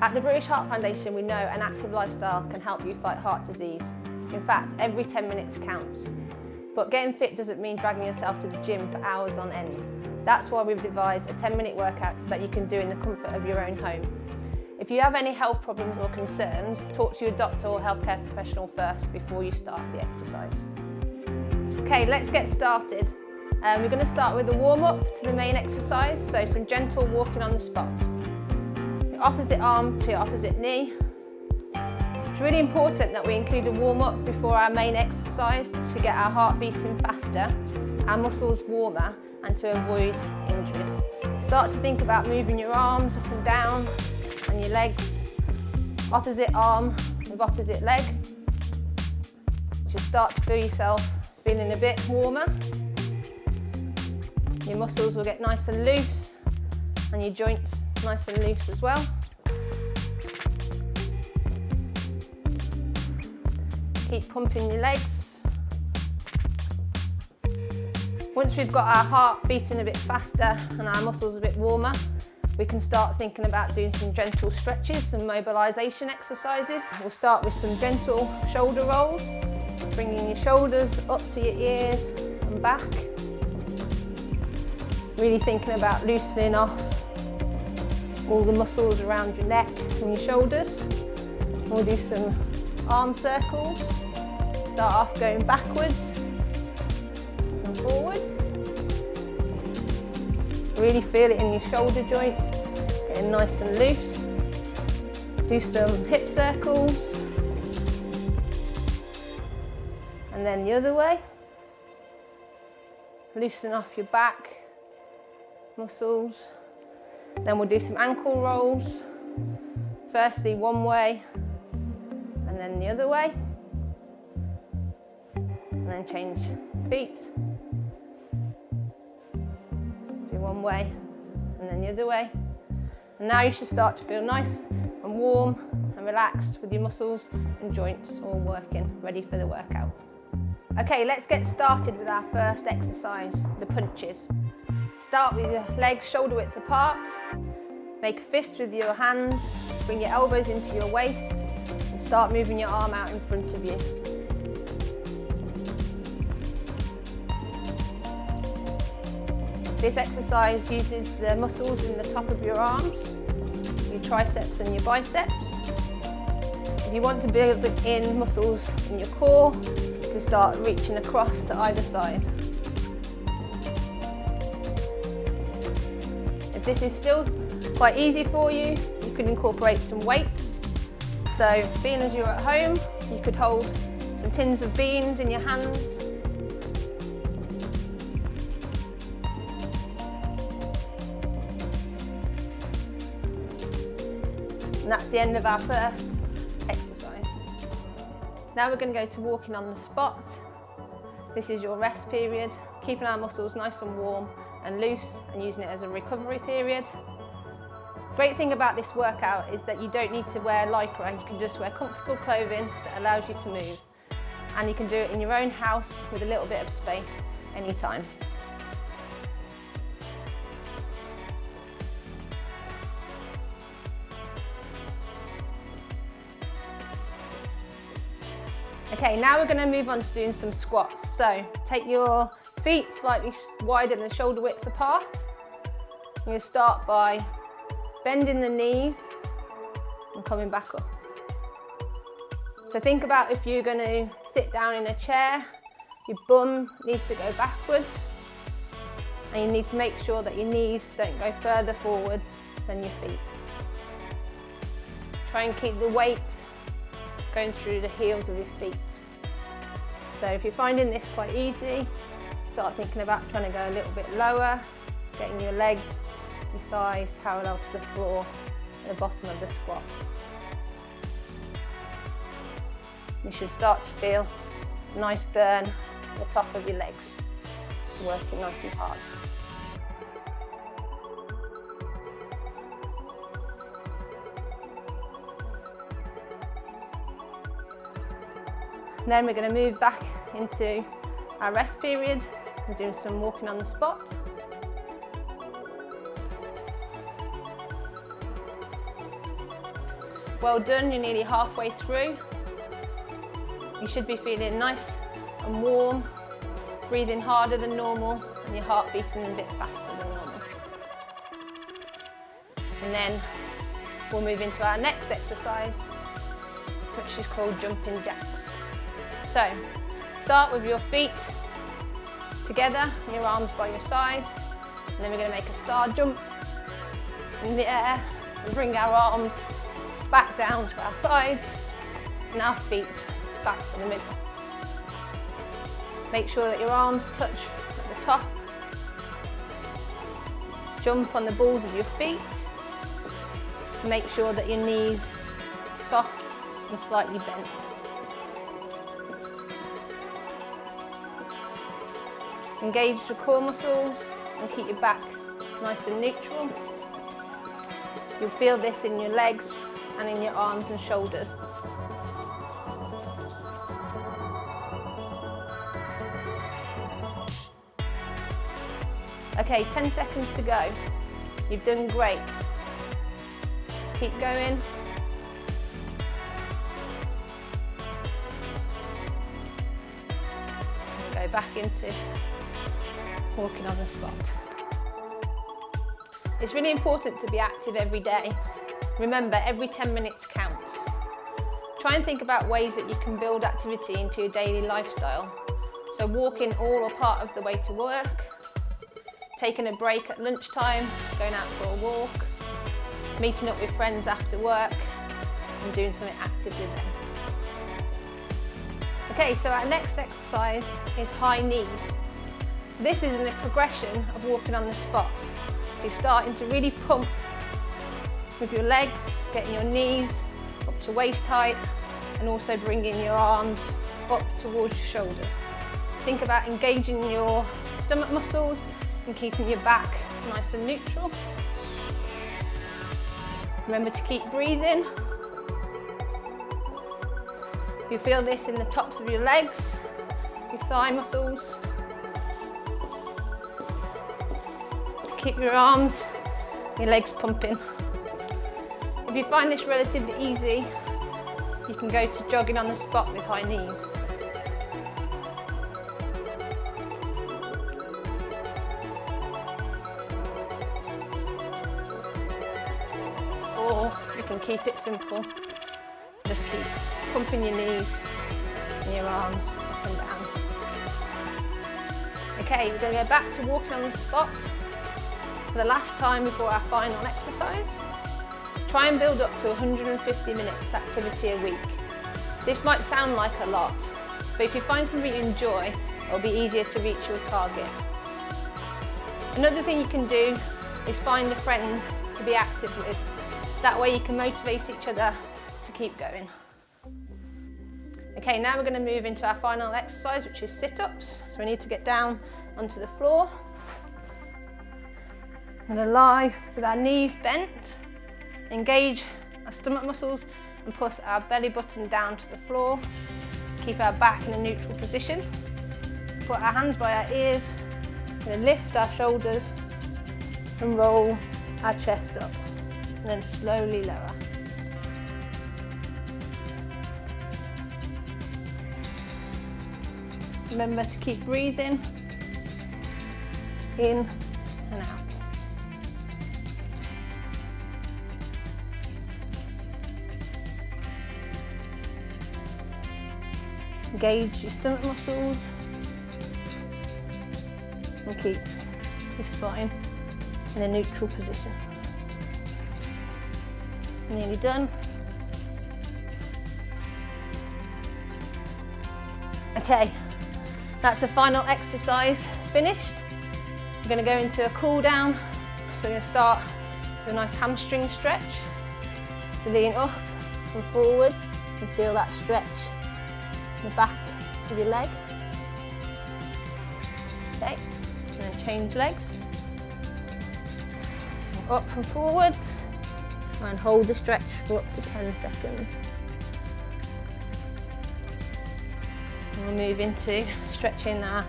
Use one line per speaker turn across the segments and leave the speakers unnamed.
At the British Heart Foundation, we know an active lifestyle can help you fight heart disease. In fact, every 10 minutes counts. But getting fit doesn't mean dragging yourself to the gym for hours on end. That's why we've devised a 10-minute workout that you can do in the comfort of your own home. If you have any health problems or concerns, talk to your doctor or healthcare professional first before you start the exercise. Okay, let's get started. We're going to start with a warm-up to the main exercise, so some gentle walking on the spot. Your opposite arm to your opposite knee. It's really important that we include a warm-up before our main exercise to get our heart beating faster, our muscles warmer, and to avoid injuries. Start to think about moving your arms up and down and your legs, opposite arm with opposite leg. You should start to feel yourself feeling a bit warmer. Your muscles will get nice and loose and your joints nice and loose as well. Keep pumping your legs. Once we've got our heart beating a bit faster and our muscles a bit warmer, we can start thinking about doing some gentle stretches, some mobilisation exercises. We'll start with some gentle shoulder rolls, bringing your shoulders up to your ears and back. Really thinking about loosening off all the muscles around your neck and your shoulders. We'll do some arm circles. Start off going backwards and forwards. Really feel it in your shoulder joints, getting nice and loose. Do some hip circles. And then the other way. Loosen off your back muscles. Then we'll do some ankle rolls. Firstly one way and then the other way. And then change feet. Do one way and then the other way. And now you should start to feel nice and warm and relaxed with your muscles and joints all working, ready for the workout. Okay, let's get started with our first exercise, the punches. Start with your legs shoulder width apart. Make a fist with your hands. Bring your elbows into your waist and start moving your arm out in front of you. This exercise uses the muscles in the top of your arms, your triceps and your biceps. If you want to build in muscles in your core, you can start reaching across to either side. If this is still quite easy for you, you can incorporate some weights. So being as you're at home, you could hold some tins of beans in your hands. And that's the end of our first exercise. Now we're going to go to walking on the spot. This is your rest period, keeping our muscles nice and warm and loose and using it as a recovery period. Great thing about this workout is that you don't need to wear lycra, you can just wear comfortable clothing that allows you to move. And you can do it in your own house with a little bit of space anytime. Okay, now we're going to move on to doing some squats. So take your feet slightly wider than shoulder width apart. I'm going to start by bending the knees and coming back up. So think about if you're going to sit down in a chair, your bum needs to go backwards and you need to make sure that your knees don't go further forwards than your feet. Try and keep the weight going through the heels of your feet. So if you're finding this quite easy, start thinking about trying to go a little bit lower, getting your legs, your thighs parallel to the floor at the bottom of the squat. You should start to feel a nice burn at the top of your legs, working nice and hard. Then we're going to move back into our rest period and doing some walking on the spot. Well done, you're nearly halfway through. You should be feeling nice and warm, breathing harder than normal, and your heart beating a bit faster than normal. And then we'll move into our next exercise, which is called jumping jacks. So, start with your feet together and your arms by your side, and then we're going to make a star jump in the air and bring our arms back down to our sides and our feet back to the middle. Make sure that your arms touch at the top. Jump on the balls of your feet. Make sure that your knees are soft and slightly bent. Engage the core muscles and keep your back nice and neutral. You'll feel this in your legs and in your arms and shoulders. Okay, 10 seconds to go. You've done great. Keep going. Go back into walking on the spot. It's really important to be active every day. Remember, every 10 minutes counts. Try and think about ways that you can build activity into your daily lifestyle. So walking all or part of the way to work, taking a break at lunchtime, going out for a walk, meeting up with friends after work, and doing something active with them. Okay, so our next exercise is high knees. So this is in a progression of walking on the spot. So you're starting to really pump with your legs, getting your knees up to waist height, and also bringing your arms up towards your shoulders. Think about engaging your stomach muscles and keeping your back nice and neutral. Remember to keep breathing. You feel this in the tops of your legs, your thigh muscles. Keep your arms, your legs pumping. If you find this relatively easy, you can go to jogging on the spot with high knees. Or you can keep it simple. Just keep pumping your knees and your arms up and down. Okay, we're going to go back to walking on the spot for the last time before our final exercise. Try and build up to 150 minutes activity a week. This might sound like a lot, but if you find something you enjoy, it'll be easier to reach your target. Another thing you can do is find a friend to be active with. That way you can motivate each other to keep going. Okay, now we're going to move into our final exercise, which is sit-ups. So we need to get down onto the floor. We're going to lie with our knees bent, engage our stomach muscles and push our belly button down to the floor. Keep our back in a neutral position. Put our hands by our ears. We're going to lift our shoulders and roll our chest up, and then slowly lower. Remember to keep breathing in and out. Engage your stomach muscles and keep your spine in a neutral position. Nearly done. Okay. That's the final exercise finished. We're going to go into a cool down. So we're going to start with a nice hamstring stretch. So lean up and forward and feel that stretch in the back of your leg. Okay, and then change legs. So up and forward and hold the stretch for up to 10 seconds. We'll move into stretching our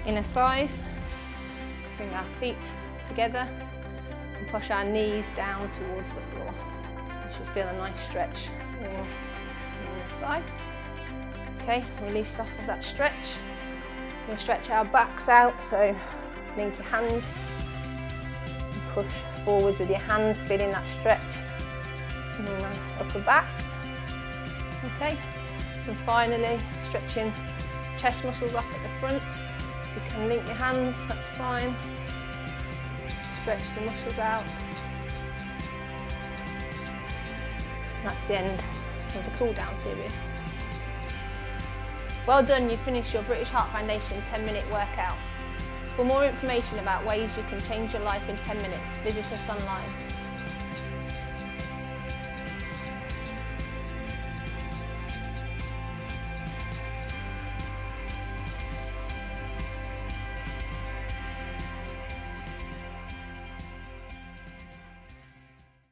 inner thighs. Bring our feet together and push our knees down towards the floor. You should feel a nice stretch in your thigh. Okay, release off of that stretch. We'll stretch our backs out, so link your hands and push forwards with your hands, feeling that stretch. And a nice upper back. Okay, and finally stretching chest muscles off at the front. You can link your hands, that's fine. Stretch the muscles out. That's the end of the cool down period. Well done, you've finished your British Heart Foundation 10-minute workout. For more information about ways you can change your life in 10 minutes, visit us online.